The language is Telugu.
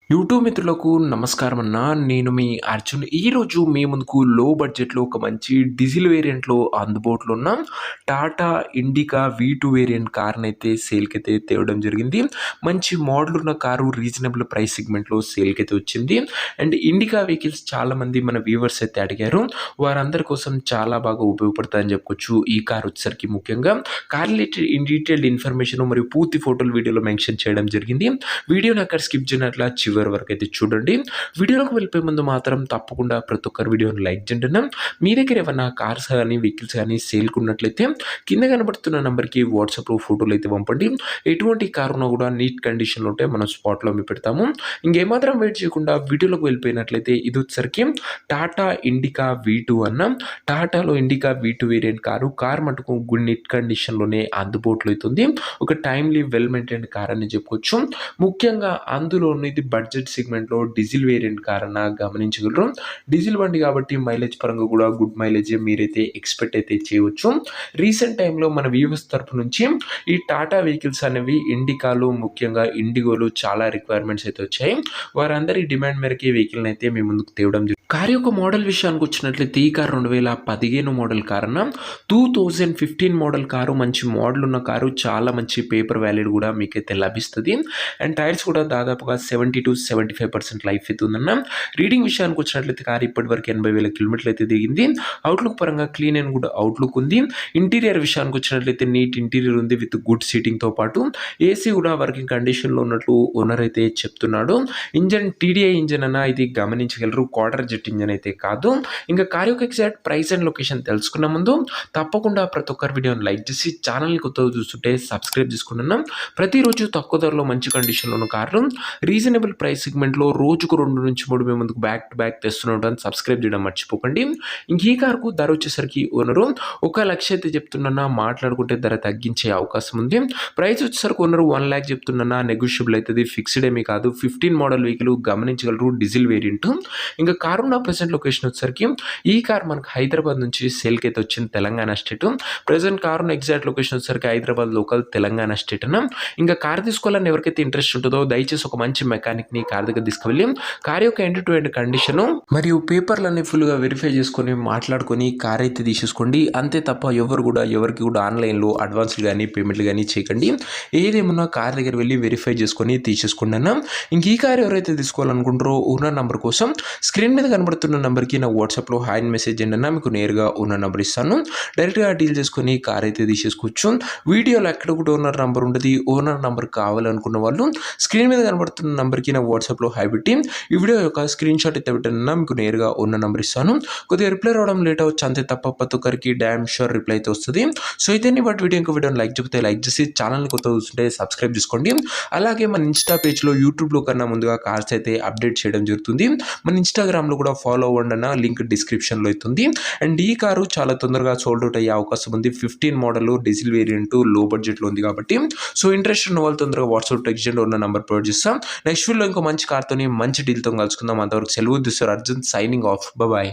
యూట్యూబ్ మిత్రులకు నమస్కారం అన్న. నేను మీ అర్జున్. ఈరోజు మీ ముందుకు లో బడ్జెట్‌లో ఒక మంచి డీజిల్ వేరియంట్‌లో అందుబాటులో ఉన్న టాటా ఇండికా V2 వేరియంట్ కార్‌నైతే సేల్‌కైతే తేవడం జరిగింది. మంచి మోడల్ ఉన్న కారు రీజనబుల్ ప్రైస్ సెగ్మెంట్‌లో సేల్‌కైతే వచ్చింది. అండ్ ఇండికా వెహికల్స్ చాలామంది మన వ్యూవర్స్ అయితే అడిగారు. వారందరి కోసం చాలా బాగా ఉపయోగపడతాయని చెప్పుకోవచ్చు. ఈ కార్ వచ్చేసరికి ముఖ్యంగా కార్ రిలేటెడ్ డీటెయిల్డ్ ఇన్ఫర్మేషన్ మరియు పూర్తి ఫోటోలు వీడియోలో మెన్షన్ చేయడం జరిగింది. వీడియోని అక్కడ స్కిప్ చేయనట్ల చివరి వరకు అయితే చూడండి. వీడియోలోకి వెళ్ళిపోయే ముందు మాత్రం తప్పకుండా ప్రతి ఒక్కరు వీడియోని లైక్ చేయండి. మీ దగ్గర ఏమన్నా కార్స్ కానీ వెహికల్స్ కానీ సేల్కి ఉన్నట్లయితే కింద కనబడుతున్న నెంబర్కి వాట్సాప్లో ఫోటోలు అయితే పంపండి. ఎటువంటి కార్ ఉన్నా కూడా నీట్ కండిషన్లో ఉంటే మనం స్పాట్లో మీ పెడతాము. ఇంకేమాత్రం వెయిట్ చేయకుండా వీడియోలోకి వెళ్ళిపోయినట్లయితే ఇది వచ్చేసరికి టాటా ఇండికా V2 అన్న. టాటాలో ఇండికా V2 వేరియంట్ కార్ మటుకు గుడ్ నీట్ కండిషన్లోనే అందుబాటులో అవుతుంది. ఒక టైమ్లీ వెల్ మెయింటైన్ కార్ అని చెప్పుకోవచ్చు. ముఖ్యంగా అందులోని ఇది బడ్జెట్ సెగ్మెంట్లో డీజిల్ వేరియంట్ కార్ అన్న గమనించగలరు. డీజిల్ బండి కాబట్టి మైలేజ్ పరంగా కూడా గుడ్ మైలేజ్ మీరైతే ఎక్స్పెక్ట్ అయితే చేయవచ్చు. రీసెంట్ టైంలో మన వ్యూవర్స్ తరపు నుంచి ఈ టాటా వెహికల్స్ అనేవి ఇండికాలు ముఖ్యంగా ఇండిగోలు చాలా రిక్వైర్మెంట్స్ అయితే వచ్చాయి. వారందరి డిమాండ్ మేరకు ఈ వెహికల్ని అయితే మీ ముందుకు తేవడం జరిగింది. కార్ యొక్క మోడల్ విషయానికి వచ్చినట్లయితే ఈ కార్ 2015 మోడల్ కార్ అన్న. 2015 మోడల్ కారు మంచి మోడల్ ఉన్న కారు, చాలా మంచి పేపర్ వ్యాలిడ్ కూడా మీకైతే లభిస్తుంది. అండ్ టైర్స్ కూడా దాదాపుగా 70-75% లైఫ్ అయితే ఉందన్న. రీడింగ్ విషయానికి వచ్చినట్లయితే కార్ ఇప్పటివరకు 80,000 కిలోమీటర్లు అయితే దిగింది. అవుట్లుక్ పరంగా క్లీన్ అండ్ గుడ్ అవుట్లుక్ ఉంది. ఇంటీరియర్ విషయానికి వచ్చినట్లయితే నీట్ ఇంటీరియర్ ఉంది విత్ గుడ్ సీటింగ్తో పాటు ఏసీ కూడా వర్కింగ్ కండిషన్లో ఉన్నట్లు ఓనర్ అయితే చెప్తున్నాడు. ఇంజన్ TDI ఇంజన్ అన్న, ఇది గమనించగలరు. క్వార్టర్ జెట్ ఇంజన్ అయితే కాదు. ఇంకా కార్ యొక్క ఎగ్జాక్ట్ ప్రైస్ అండ్ లొకేషన్ తెలుసుకున్న ముందు తప్పకుండా ప్రతి ఒక్కరి వీడియోని లైక్ చేసి ఛానల్ని కొత్తగా చూస్తుంటే సబ్స్క్రైబ్ చేసుకుంటున్నాం. ప్రతిరోజు తక్కువ ధరలో మంచి కండిషన్లో ఉన్న కార్లు రీజనబుల్ ప్రైస్ సెగ్మెంట్లో రోజుకు 2-3 మీ ముందుకు బ్యాక్ టు బ్యాక్ తెస్తున్నాం. సబ్స్క్రైబ్ చేయడం మర్చిపోకండి. ఇంక ఈ కార్కు ధర వచ్చేసరికి ఓనరు 1,00,000 అయితే చెప్తున్నా, మాట్లాడుకుంటే ధర తగ్గించే అవకాశం ఉంది. ప్రైస్ వచ్చేసరికి ఓనరు 1,00,000 చెప్తున్నా, నెగోషియబుల్ అవుతుంది. ఫిక్స్డ్ ఏమీ కాదు. 15 మోడల్ వెహికల్ గమనించగలరు. Diesel variant. ఇంకా కారు ఉన్న ప్రెసెంట్ లొకేషన్ వచ్చేసరికి ఈ కార్ మనకు హైదరాబాద్ నుంచి సేల్కి అయితే వచ్చింది, తెలంగాణ స్టేట్. ప్రెసెంట్ కారు ఉన్న ఎగ్జాక్ట్ లొకేషన్ వచ్చేసరికి హైదరాబాద్ లోకల్, తెలంగాణ స్టేట్ అన్న. ఇంకా కార్ తీసుకోవాలని ఎవరికైతే ఇంట్రెస్ట్ ఉంటుందో దయచేసి ఒక మంచి మెకానిక్ని కార్ దగ్గర తీసుకువెళ్ళి కార్ యొక్క ఎండ్ టు ఎండ్ కండిషను మరియు పేపర్లన్నీ ఫుల్గా వెరిఫై చేసుకొని మాట్లాడుకొని కార్ అయితే తీసేసుకోండి. అంతే తప్ప ఎవరికి కూడా ఆన్లైన్లో అడ్వాన్స్లు కానీ పేమెంట్లు కానీ చేయకండి. ఏదేమన్నా కార్ దగ్గర వెళ్ళి వెరిఫై చేసుకొని తీసేసుకోండి అన్న. ఇంక ఈ కార్ ఎవరైతే తీసుకోవాలనుకుంటారో ఓనర్ నెంబర్ కోసం స్క్రీన్ మీద కనబడుతున్న నెంబర్కి నా వాట్సాప్లో హాయ్ మెసేజ్ చేయండి అన్న. మీకు నేరుగా ఓనర్ నెంబర్ ఇస్తాను. డైరెక్ట్గా డీల్ చేసుకొని కార్ అయితే తీసేసుకోవచ్చు. వీడియోలో ఎక్కడ కూడా ఓనర్ నెంబర్ ఉంటుంది. ఓనర్ నెంబర్ కావాలనుకున్న వాళ్ళు స్క్రీన్ మీద కనబడుతున్న నెంబర్కి నా వాట్సాప్లో హాయ్ పెట్టి ఈ వీడియో యొక్క స్క్రీన్ షాట్ అయితే పెట్టానన్నా, మీకు నేరుగా ఓనర్ నెంబర్ ఇస్తాను. కొద్దిగా రిప్లై రావడం లేట్ అవచ్చు, అంతే తప్ప ప్రతి ఒక్కరికి డ్యామ్ షూర్ రిప్లై అయితే వస్తుంది. సో అయితే బట్ వీడియోని లైక్ చెప్తే లైక్ చేసి ఛానల్ని కొత్త చూస్తుంటే సబ్స్క్రైబ్ చేసుకోండి. అలాగే మన ఇన్స్టా పేజ్లో యూట్యూబ్లో కన్నా ముందుగా కార్స్ అయితే అప్డేట్ చేయడం జరుగుతుంది. మన ఇన్స్టాగ్రామ్లో కూడా ఫాలో అవ్వండి అన్న, లింక్ డిస్క్రిప్షన్లో అవుతుంది. అండ్ ఈ కారు చాలా తొందరగా సోల్డ్ అవుట్ అయ్యే అవకాశం ఉంది. 15 మోడల్ డీజిల్ వేరియంట్ లో బడ్జెట్లో ఉంది కాబట్టి సో ఇంట్రెస్ట్ ఉన్న వాళ్ళు తొందరగా వాట్సాప్ టెక్స్ట్ చేయండి, ఉన్న నెంబర్ ప్రొవైడ్ చేస్తాం. నెక్స్ట్ వీడియోలో ఇంకో మంచి కార్తోని మంచి డీల్తో కలుసుకుందాం. అంతవరకు సెలవు. This your Arjun signing off. Bye.